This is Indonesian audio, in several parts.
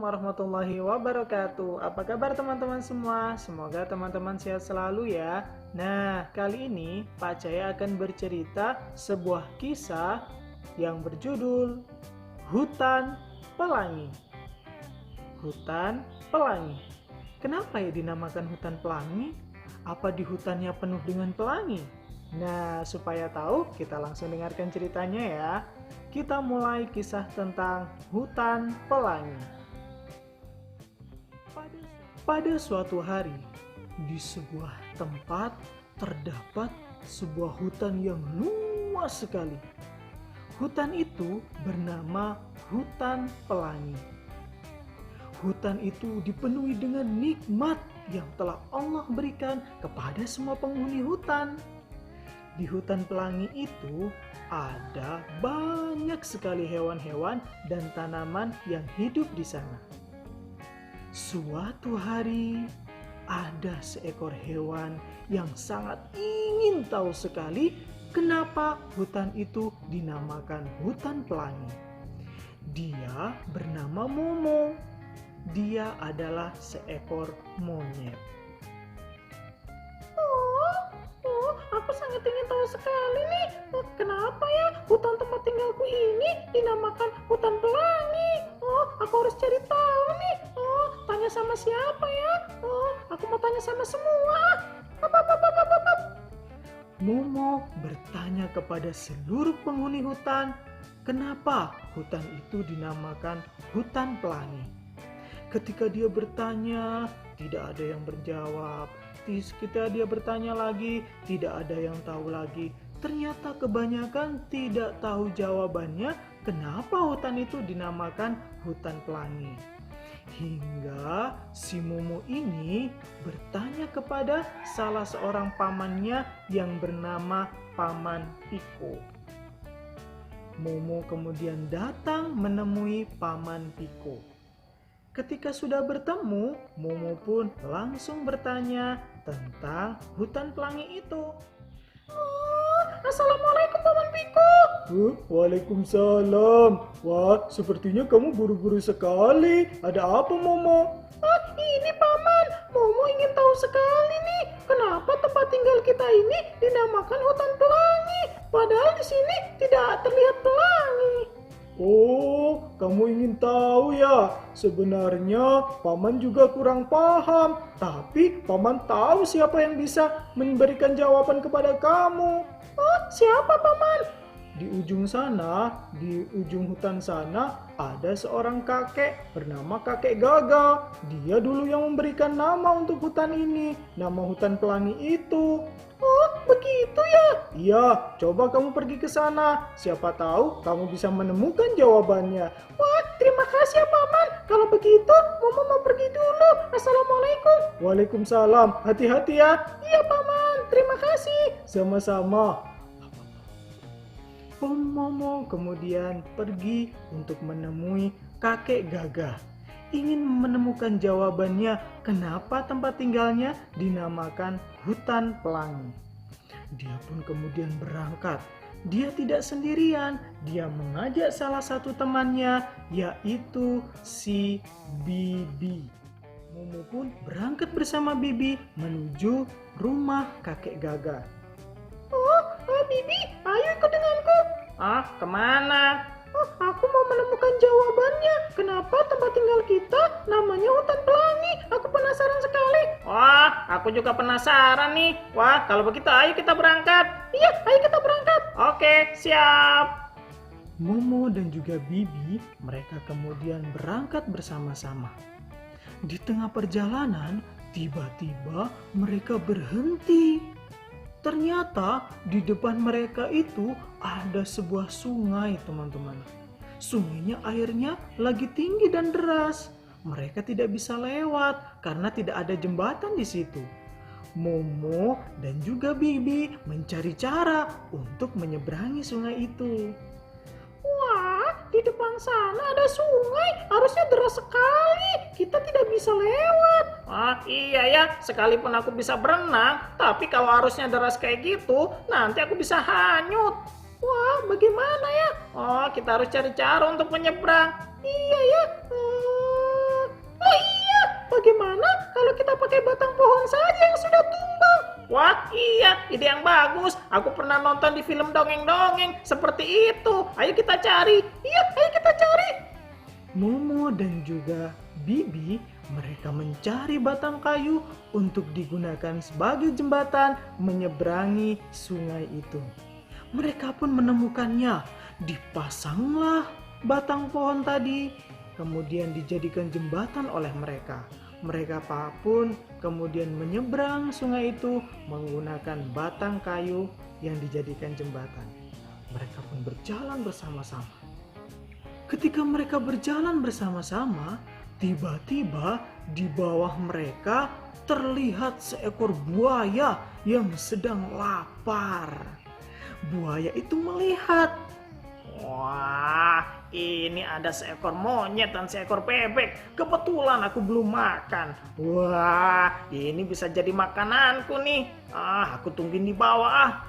warahmatullahi wabarakatuh. Apa kabar teman-teman semua? Semoga teman-teman sehat selalu ya. Nah, kali ini Pak Caya akan bercerita sebuah kisah yang berjudul Hutan Pelangi. Hutan Pelangi. Kenapa ya dinamakan hutan pelangi? Apa di hutannya penuh dengan pelangi? Nah, supaya tahu, kita langsung dengarkan ceritanya ya. Kita mulai kisah tentang hutan pelangi. Pada suatu hari, di sebuah tempat terdapat sebuah hutan yang luas sekali. Hutan itu bernama Hutan Pelangi. Hutan itu dipenuhi dengan nikmat yang telah Allah berikan kepada semua penghuni hutan. Di hutan pelangi itu ada banyak sekali hewan-hewan dan tanaman yang hidup di sana. Suatu hari ada seekor hewan yang sangat ingin tahu sekali kenapa hutan itu dinamakan hutan pelangi. Dia bernama Momo. Dia adalah seekor monyet. Aku sangat ingin tahu sekali nih, kenapa ya hutan tempat tinggalku ini dinamakan hutan pelangi? Aku harus cari tahu nih. Tanya sama siapa ya? Aku mau tanya sama semua. Momo bertanya kepada seluruh penghuni hutan, kenapa hutan itu dinamakan hutan pelangi? Ketika dia bertanya, tidak ada yang berjawab. Ketika dia bertanya lagi, tidak ada yang tahu lagi. Ternyata kebanyakan tidak tahu jawabannya kenapa hutan itu dinamakan hutan pelangi. Hingga si Momo ini bertanya kepada salah seorang pamannya yang bernama Paman Piko. Momo kemudian datang menemui Paman Piko. Ketika sudah bertemu, Momo pun langsung bertanya tentang hutan pelangi itu. Assalamualaikum Paman Piko. Waalaikumsalam. Wah, sepertinya kamu buru-buru sekali. Ada apa, Momo? Ini Paman, Momo ingin tahu sekali nih, kenapa tempat tinggal kita ini dinamakan hutan pelangi, padahal di sini tidak terlihat pelangi. Oh, kamu ingin tahu ya? Sebenarnya Paman juga kurang paham, tapi Paman tahu siapa yang bisa memberikan jawaban kepada kamu. Siapa Paman? Di ujung sana, di ujung hutan sana, ada seorang kakek bernama Kakek Gaga. Dia dulu yang memberikan nama untuk hutan ini, nama hutan pelangi itu. Oh, begitu ya? Iya, coba kamu pergi ke sana. Siapa tahu kamu bisa menemukan jawabannya. Wah, terima kasih ya Paman. Kalau begitu, Momo mau pergi dulu. Assalamualaikum. Waalaikumsalam. Hati-hati ya. Iya Paman, terima kasih. Sama-sama. Momo kemudian pergi untuk menemui Kakek Gagah. Ingin menemukan jawabannya kenapa tempat tinggalnya dinamakan hutan pelangi. Dia pun kemudian berangkat. Dia tidak sendirian, dia mengajak salah satu temannya, yaitu si Bibi. Momo pun berangkat bersama Bibi menuju rumah Kakek Gagah. Bibi, ayo ikut denganku. Kemana? Aku mau menemukan jawabannya. Kenapa tempat tinggal kita namanya hutan pelangi? Aku penasaran sekali. Wah, aku juga penasaran nih. Wah, kalau begitu ayo kita berangkat. Iya, ayo kita berangkat. Oke, siap. Momo dan juga Bibi, mereka kemudian berangkat bersama-sama. Di tengah perjalanan, tiba-tiba mereka berhenti. Ternyata di depan mereka itu ada sebuah sungai, teman-teman. Sungainya airnya lagi tinggi dan deras. Mereka tidak bisa lewat karena tidak ada jembatan di situ. Momo dan juga Bibi mencari cara untuk menyeberangi sungai itu. Wah, di depan sana ada sungai, harusnya deras sekali. Kita tidak bisa lewat. Iya ya, sekalipun aku bisa berenang, tapi kalau arusnya deras kayak gitu, nanti aku bisa hanyut. Wah, bagaimana ya? Kita harus cari cara untuk menyeberang. Iya ya. bagaimana kalau kita pakai batang pohon saja yang sudah tumbang? Wah, iya, ide yang bagus. Aku pernah nonton di film dongeng-dongeng seperti itu. Ayo kita cari. Iya, ayo kita cari. Momo dan juga Bibi mereka mencari batang kayu untuk digunakan sebagai jembatan menyeberangi sungai itu. Mereka pun menemukannya. Dipasanglah batang pohon tadi, kemudian dijadikan jembatan oleh mereka. Mereka pun kemudian menyeberang sungai itu menggunakan batang kayu yang dijadikan jembatan. Mereka pun berjalan bersama-sama. Ketika mereka berjalan bersama-sama, tiba-tiba di bawah mereka terlihat seekor buaya yang sedang lapar. Buaya itu melihat, wah, ini ada seekor monyet dan seekor bebek. Kebetulan aku belum makan. Wah, ini bisa jadi makananku nih. Aku tungguin di bawah.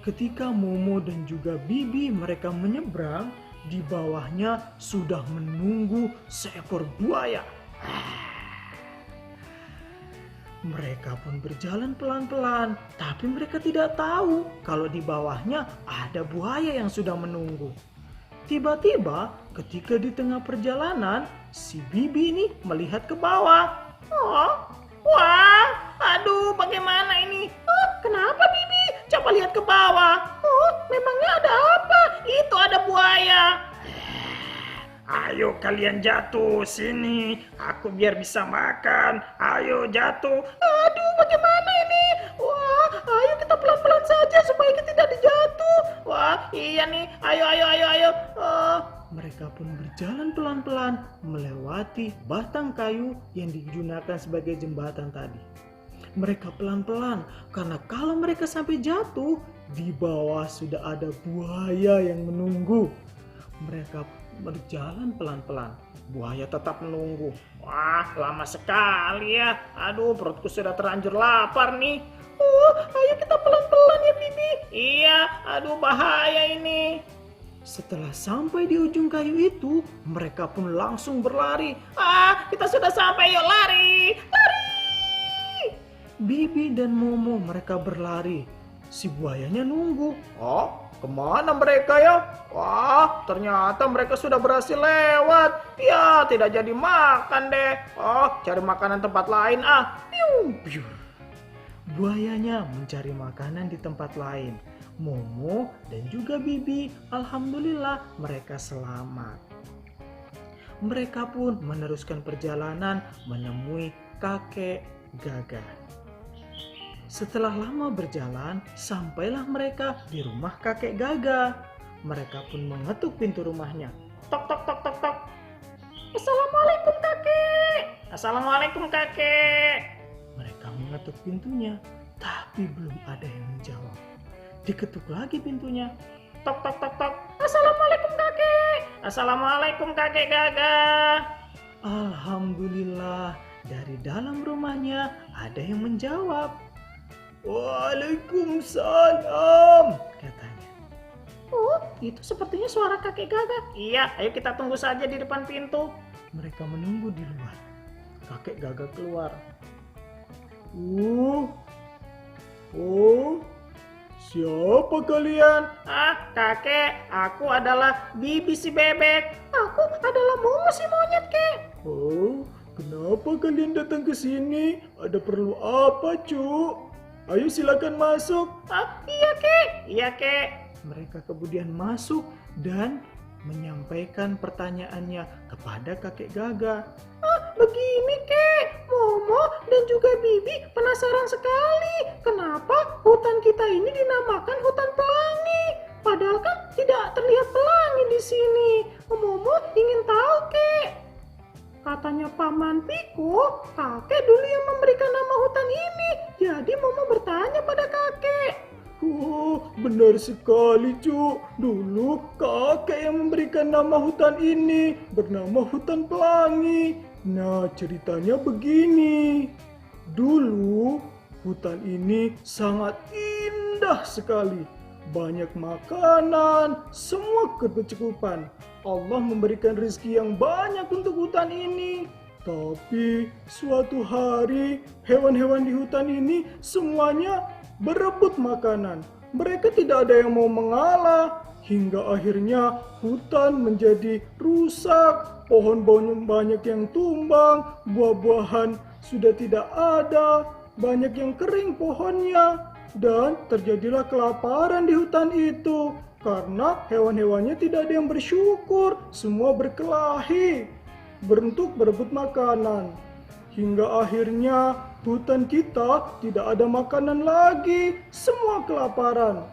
Ketika Momo dan juga Bibi mereka menyeberang, di bawahnya sudah menunggu seekor buaya. Mereka pun berjalan pelan-pelan, tapi mereka tidak tahu kalau di bawahnya ada buaya yang sudah menunggu. Tiba-tiba ketika di tengah perjalanan, si Bibi ini melihat ke bawah. Wah, aduh, bagaimana ini? Kenapa Bibi? Coba lihat ke bawah. Memangnya ada apa? Itu ada buaya. Ayo kalian jatuh sini, aku biar bisa makan. Ayo jatuh. Aduh, bagaimana ini? Wah, ayo kita pelan-pelan saja supaya kita tidak dijatuh. Wah, iya nih. Ayo. Mereka pun berjalan pelan-pelan melewati batang kayu yang digunakan sebagai jembatan tadi. Mereka pelan-pelan karena kalau mereka sampai jatuh, di bawah sudah ada buaya yang menunggu. Mereka berjalan pelan-pelan. Buaya tetap menunggu. Wah, lama sekali ya. Aduh, perutku sudah terlanjur lapar nih. Ayo kita pelan-pelan ya Bibi. Iya, aduh bahaya ini. Setelah sampai di ujung kayu itu, mereka pun langsung berlari. Kita sudah sampai, yuk lari. Bibi dan Momo mereka berlari. Si buayanya nunggu. Kemana mereka ya? Wah, ternyata mereka sudah berhasil lewat. Ya, tidak jadi makan deh. Cari makanan tempat lain Piu. Buayanya mencari makanan di tempat lain. Momo dan juga Bibi, alhamdulillah mereka selamat. Mereka pun meneruskan perjalanan menemui kakek Gaga. Setelah lama berjalan, sampailah mereka di rumah kakek Gaga. Mereka pun mengetuk pintu rumahnya. Tok, tok, tok, tok, tok. Assalamualaikum kakek. Assalamualaikum kakek. Mereka mengetuk pintunya, tapi belum ada yang menjawab. Diketuk lagi pintunya. Tok, tok, tok, tok. Assalamualaikum kakek. Assalamualaikum kakek Gaga. Alhamdulillah, dari dalam rumahnya ada yang menjawab. Waalaikumsalam, katanya. Itu sepertinya suara kakek Gaga. Iya, ayo kita tunggu saja di depan pintu. Mereka menunggu di luar. Kakek Gaga keluar. Siapa kalian? Kakek, aku adalah Bibi si bebek. Aku adalah Momo si monyet, kek. Kenapa kalian datang ke sini? Ada perlu apa, Cuk? Ayo silakan masuk. Iya, kek. Mereka kemudian masuk dan menyampaikan pertanyaannya kepada kakek Gaga. Begini, kek. Momo dan juga Bibi penasaran sekali. Kenapa hutan kita ini dinamakan hutan pelangi? Padahal kan tidak terlihat pelangi di sini. Momo ingin tahu, kek. Katanya Paman Piko, kakek dulu yang memberikan nama hutan ini. Jadi Momo bertanya pada kakek. Benar sekali, Cuk. Dulu kakek yang memberikan nama hutan ini bernama Hutan Pelangi. Nah, ceritanya begini. Dulu hutan ini sangat indah sekali. Banyak makanan, semua kecukupan. Allah memberikan rezeki yang banyak untuk hutan ini. Tapi suatu hari hewan-hewan di hutan ini semuanya berebut makanan. Mereka tidak ada yang mau mengalah. Hingga akhirnya hutan menjadi rusak, pohon banyak yang tumbang, buah-buahan sudah tidak ada, banyak yang kering pohonnya, dan terjadilah kelaparan di hutan itu. Karena hewan-hewannya tidak ada yang bersyukur, semua berkelahi, bentuk berebut makanan. Hingga akhirnya hutan kita tidak ada makanan lagi, semua kelaparan.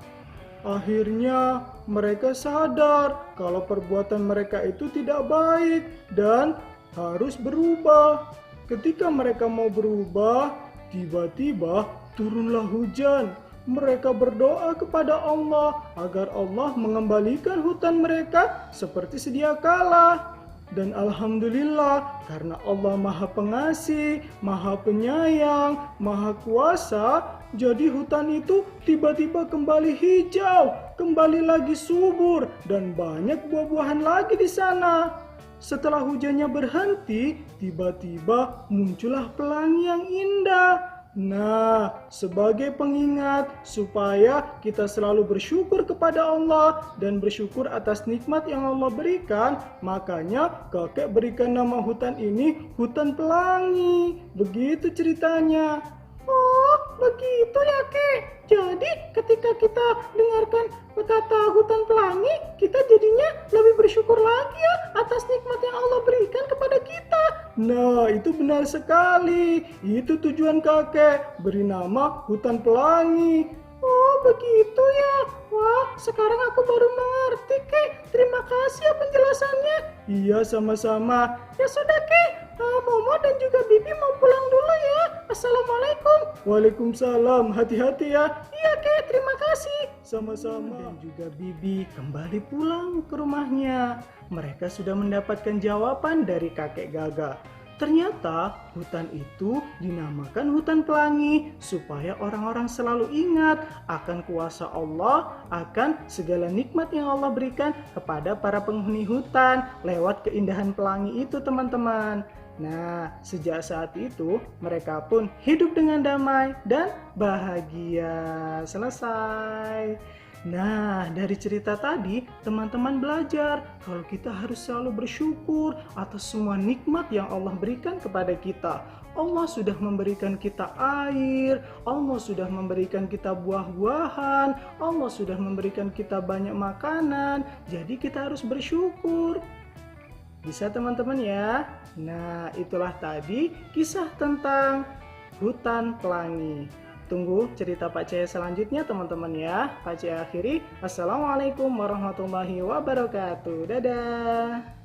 Akhirnya mereka sadar kalau perbuatan mereka itu tidak baik dan harus berubah. Ketika mereka mau berubah, tiba-tiba turunlah hujan. Mereka berdoa kepada Allah agar Allah mengembalikan hutan mereka seperti sedia kala. Dan alhamdulillah, karena Allah Maha Pengasih, Maha Penyayang, Maha Kuasa, jadi hutan itu tiba-tiba kembali hijau, kembali lagi subur, dan banyak buah-buahan lagi di sana. Setelah hujannya berhenti, tiba-tiba muncullah pelangi yang indah. Nah, sebagai pengingat supaya kita selalu bersyukur kepada Allah dan bersyukur atas nikmat yang Allah berikan, makanya kakek berikan nama hutan ini Hutan Pelangi. Begitu ceritanya. Oh, begitu ya, Kek. Jadi, ketika kita dengarkan kata hutan pelangi, kita jadinya lebih bersyukur lagi ya atas nikmat yang Allah berikan kepada kita. Nah, itu benar sekali. Itu tujuan kakek beri nama Hutan Pelangi. Oh, begitu ya. Wah, sekarang aku baru mengerti, Kek. Terima kasih ya penjelasannya. Iya, sama-sama. Ya sudah, Kek. Momo dan juga Bibi mau pulang dulu ya. Assalamualaikum. Waalaikumsalam. Hati-hati ya. Iya, Kek. Terima kasih. Sama-sama. Dan juga Bibi kembali pulang ke rumahnya. Mereka sudah mendapatkan jawaban dari kakek Gaga. Ternyata hutan itu dinamakan Hutan Pelangi supaya orang-orang selalu ingat akan kuasa Allah, akan segala nikmat yang Allah berikan kepada para penghuni hutan lewat keindahan pelangi itu, teman-teman. Nah, sejak saat itu mereka pun hidup dengan damai dan bahagia. Selesai. Nah, dari cerita tadi, teman-teman belajar kalau kita harus selalu bersyukur atas semua nikmat yang Allah berikan kepada kita. Allah sudah memberikan kita air, Allah sudah memberikan kita buah-buahan, Allah sudah memberikan kita banyak makanan. Jadi kita harus bersyukur. Bisa teman-teman ya? Nah, itulah tadi kisah tentang Hutan Pelangi. Tunggu cerita Pak C selanjutnya teman-teman ya. Pak C akhiri. Assalamualaikum warahmatullahi wabarakatuh. Dadah.